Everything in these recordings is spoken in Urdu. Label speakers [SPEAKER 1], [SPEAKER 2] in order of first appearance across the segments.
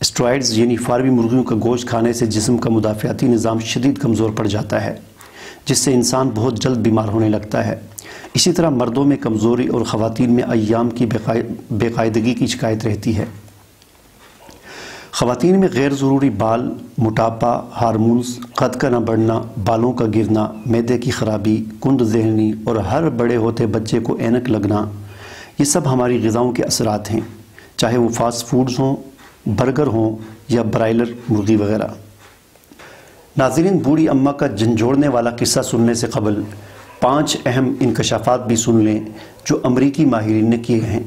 [SPEAKER 1] اسٹرائڈز یعنی فارمی مرغیوں کا گوشت کھانے سے جسم کا مدافعاتی نظام شدید کمزور پڑ جاتا ہے، جس سے انسان بہت جلد بیمار ہونے لگتا ہے۔ اسی طرح مردوں میں کمزوری اور خواتین میں ایام کی بے قاعدگی کی شکایت رہتی ہے۔ خواتین میں غیر ضروری بال، موٹاپا، ہارمونز، قد کا نہ بڑھنا، بالوں کا گرنا، معدے کی خرابی، کند ذہنی اور ہر بڑے ہوتے بچے کو اینک لگنا، یہ سب ہماری غذاؤں کے اثرات ہیں، چاہے وہ فاسٹ فوڈز ہوں، برگر ہوں یا برائلر مرغی وغیرہ۔ ناظرین، بوڑھی اماں کا جھنجھوڑنے والا قصہ سننے سے قبل 5 اہم انکشافات بھی سن لیں جو امریکی ماہرین نے کیے ہیں۔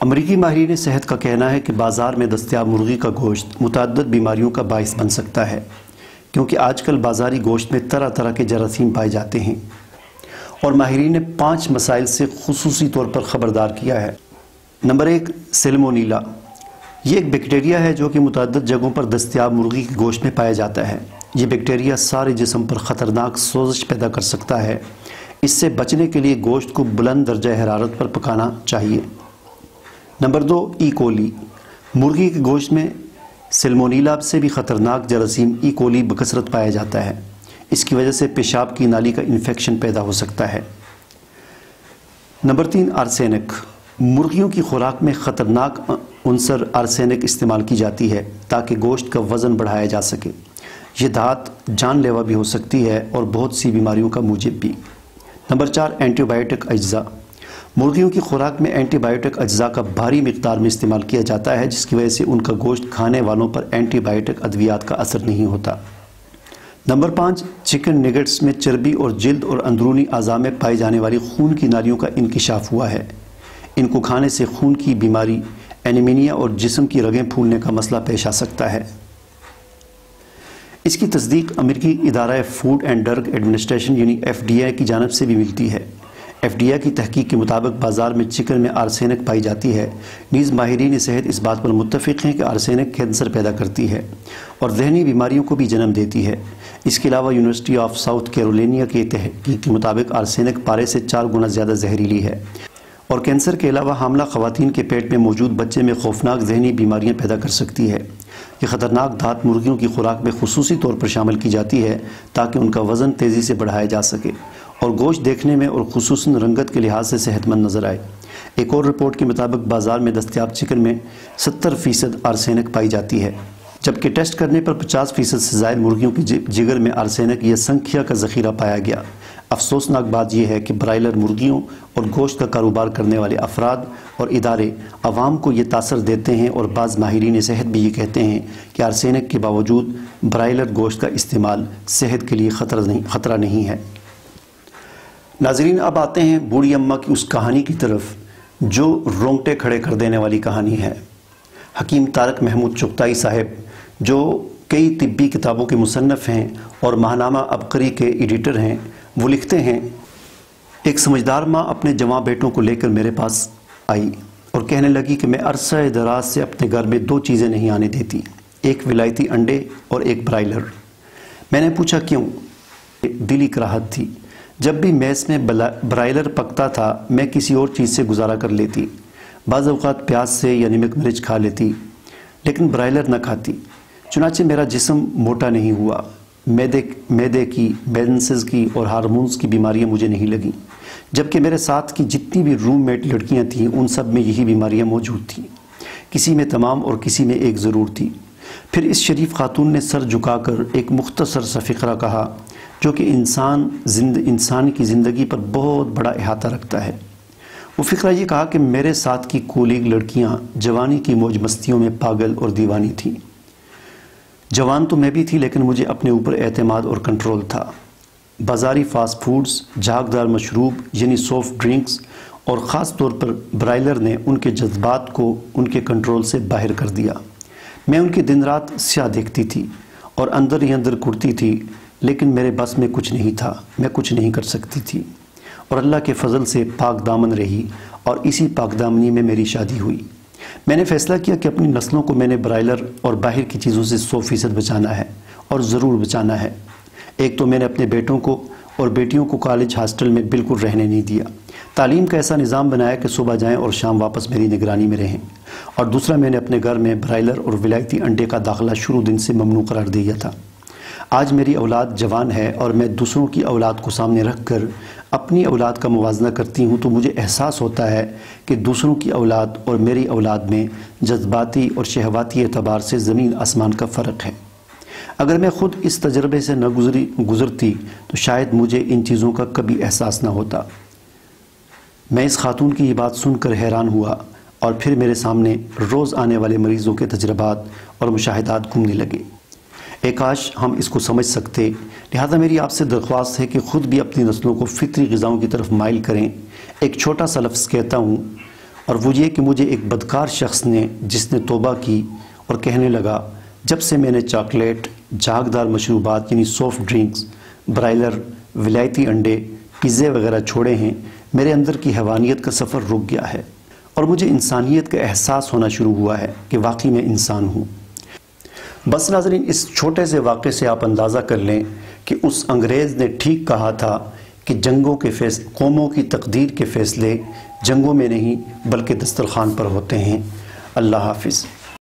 [SPEAKER 1] امریکی ماہرین صحت کا کہنا ہے کہ بازار میں دستیاب مرغی کا گوشت متعدد بیماریوں کا باعث بن سکتا ہے، کیونکہ آج کل بازاری گوشت میں طرح طرح کے جراثیم پائے جاتے ہیں، اور ماہرین نے 5 مسائل سے خصوصی طور پر خبردار کیا ہے۔ نمبر 1، سیلمونیلا۔ یہ ایک بیکٹیریا ہے جو کہ متعدد جگہوں پر دستیاب مرغی کے گوشت میں پایا جاتا ہے۔ یہ بیکٹیریا سارے جسم پر خطرناک سوزش پیدا کر سکتا ہے۔ اس سے بچنے کے لیے گوشت کو بلند درجہ حرارت پر پکانا چاہیے۔ نمبر 2، ای کولی۔ مرغی کے گوشت میں سیلمونیلا سے بھی خطرناک جراثیم ای کولی بکثرت پایا جاتا ہے۔ اس کی وجہ سے پیشاب کی نالی کا انفیکشن پیدا ہو سکتا ہے۔ Number 3، arsenic. مرغیوں کی خوراک میں خطرناک عنصر آرسینک استعمال کی جاتی ہے تاکہ گوشت کا وزن بڑھایا جا سکے۔ یہ دھات جان لیوا بھی ہو سکتی ہے اور بہت سی بیماریوں کا موجب بھی۔ نمبر 4، اینٹی بائیوٹک اجزاء۔ مرغیوں کی خوراک میں اینٹی بائیوٹک اجزاء کا بھاری مقدار میں استعمال کیا جاتا ہے، جس کی وجہ سے ان کا گوشت کھانے والوں پر اینٹی بائیوٹک ادویات کا اثر نہیں ہوتا۔ نمبر 5، چکن نگٹس میں چربی اور جلد اور اندرونی اعضاء میں پائی جانے والی خون کی نالیوں کا انکشاف ہوا ہے۔ ان کو کھانے سے خون کی بیماری، اینیمینیا اور جسم کی رگیں پھولنے کا مسئلہ پیش آ سکتا ہے۔ اس کی تصدیق امریکی ادارہ فوڈ اینڈ ڈرگ ایڈمنسٹریشن یعنی FDA کی جانب سے بھی ملتی ہے۔ FDA کی تحقیق کے مطابق بازار میں چکن میں آرسینک پائی جاتی ہے۔ نیز ماہرین صحت اس بات پر متفق ہیں کہ آرسینک کینسر پیدا کرتی ہے اور ذہنی بیماریوں کو بھی جنم دیتی ہے۔ اس کے علاوہ یونیورسٹی آف ساؤتھ کیرولینیا کی تحقیق کے مطابق آرسینک پارے سے 4 گنا زیادہ زہریلی ہے، اور کینسر کے علاوہ حاملہ خواتین کے پیٹ میں موجود بچے میں خوفناک ذہنی بیماریاں پیدا کر سکتی ہے۔ یہ خطرناک دھات مرغیوں کی خوراک میں خصوصی طور پر شامل کی جاتی ہے تاکہ ان کا وزن تیزی سے بڑھایا جا سکے اور گوشت دیکھنے میں اور خصوصاً رنگت کے لحاظ سے صحت مند نظر آئے۔ ایک اور رپورٹ کے مطابق بازار میں دستیاب چکن میں 70% آرسینک پائی جاتی ہے، جبکہ ٹیسٹ کرنے پر 50% سے زائد مرغیوں کی جگر میں آرسینک یا سنکھیا کا ذخیرہ پایا گیا۔ افسوسناک بات یہ ہے کہ برائلر مرغیوں اور گوشت کا کاروبار کرنے والے افراد اور ادارے عوام کو یہ تاثر دیتے ہیں، اور بعض ماہرین صحت بھی یہ کہتے ہیں کہ آرسینک کے باوجود برائلر گوشت کا استعمال صحت کے لیے خطرہ نہیں ہے۔ ناظرین، اب آتے ہیں بوڑھی اماں کی اس کہانی کی طرف جو رونگٹے کھڑے کر دینے والی کہانی ہے۔ حکیم طارق محمود چغتائی صاحب، جو کئی طبی کتابوں کے مصنف ہیں اور ماہنامہ عبقری کے ایڈیٹر ہیں، وہ لکھتے ہیں، ایک سمجھدار ماں اپنے جوان بیٹوں کو لے کر میرے پاس آئی اور کہنے لگی کہ میں عرصہ دراز سے اپنے گھر میں 2 چیزیں نہیں آنے دیتی، ایک ولایتی انڈے اور ایک برائلر۔ میں نے پوچھا کیوں؟ دلی کراہت تھی۔ جب بھی میس میں برائلر پکتا تھا میں کسی اور چیز سے گزارا کر لیتی، بعض اوقات پیاز سے یا نمک مرچ کھا لیتی، لیکن برائلر نہ کھاتی۔ چنانچہ میرا جسم موٹا نہیں ہوا، معدے کی، مینسز کی اور ہارمونز کی بیماریاں مجھے نہیں لگیں، جبکہ میرے ساتھ کی جتنی بھی روم میٹ لڑکیاں تھیں ان سب میں یہی بیماریاں موجود تھیں، کسی میں تمام اور کسی میں ایک ضرور تھی۔ پھر اس شریف خاتون نے سر جھکا کر ایک مختصر سا فقرہ کہا جو کہ انسان کی زندگی پر بہت بڑا احاطہ رکھتا ہے۔ وہ فقرہ یہ کہا کہ میرے ساتھ کی کولیگ لڑکیاں جوانی کی موج مستیوں میں پاگل اور دیوانی تھیں۔ جوان تو میں بھی تھی، لیکن مجھے اپنے اوپر اعتماد اور کنٹرول تھا۔ بازاری فاسٹ فوڈز، جھاگدار مشروب یعنی سافٹ ڈرنکس اور خاص طور پر برائلر نے ان کے جذبات کو ان کے کنٹرول سے باہر کر دیا۔ میں ان کی دن رات سیاہ دیکھتی تھی اور اندر ہی اندر کڑتی تھی، لیکن میرے بس میں کچھ نہیں تھا، میں کچھ نہیں کر سکتی تھی، اور اللہ کے فضل سے پاک دامن رہی، اور اسی پاک دامنی میں میری شادی ہوئی۔ میں نے فیصلہ کیا کہ اپنی نسلوں کو میں نے برائلر اور باہر کی چیزوں سے 100% بچانا ہے، اور ضرور بچانا ہے۔ ایک تو میں نے اپنے بیٹوں کو اور بیٹیوں کو کالج ہاسٹل میں بالکل رہنے نہیں دیا، تعلیم کا ایسا نظام بنایا کہ صبح جائیں اور شام واپس میری نگرانی میں رہیں، اور دوسرا میں نے اپنے گھر میں برائلر اور ولایتی انڈے کا داخلہ شروع دن سے ممنوع قرار دیا تھا۔ آج میری اولاد جوان ہے اور میں دوسروں کی اولاد کو سامنے رکھ کر اپنی اولاد کا موازنہ کرتی ہوں تو مجھے احساس ہوتا ہے کہ دوسروں کی اولاد اور میری اولاد میں جذباتی اور شہواتی اعتبار سے زمین آسمان کا فرق ہے۔ اگر میں خود اس تجربے سے نہ گزرتی تو شاید مجھے ان چیزوں کا کبھی احساس نہ ہوتا۔ میں اس خاتون کی یہ بات سن کر حیران ہوا اور پھر میرے سامنے روز آنے والے مریضوں کے تجربات اور مشاہدات گھومنے لگے۔ کاش ہم اس کو سمجھ سکتے، لہذا میری آپ سے درخواست ہے کہ خود بھی اپنی نسلوں کو فطری غذاؤں کی طرف مائل کریں۔ ایک چھوٹا سا لفظ کہتا ہوں، اور وہ یہ کہ مجھے ایک بدکار شخص نے جس نے توبہ کی اور کہنے لگا، جب سے میں نے چاکلیٹ، جھاگدار مشروبات یعنی سافٹ ڈرنکس، برائلر، ولایتی انڈے، پیزے وغیرہ چھوڑے ہیں، میرے اندر کی حیوانیت کا سفر رک گیا ہے اور مجھے انسانیت کا احساس ہونا شروع ہوا ہے کہ واقعی میں انسان ہوں۔ بس ناظرین، اس چھوٹے سے واقعے سے آپ اندازہ کر لیں کہ اس انگریز نے ٹھیک کہا تھا کہ قوموں کی تقدیر کے فیصلے جنگوں میں نہیں بلکہ دسترخوان پر ہوتے ہیں۔ اللہ حافظ۔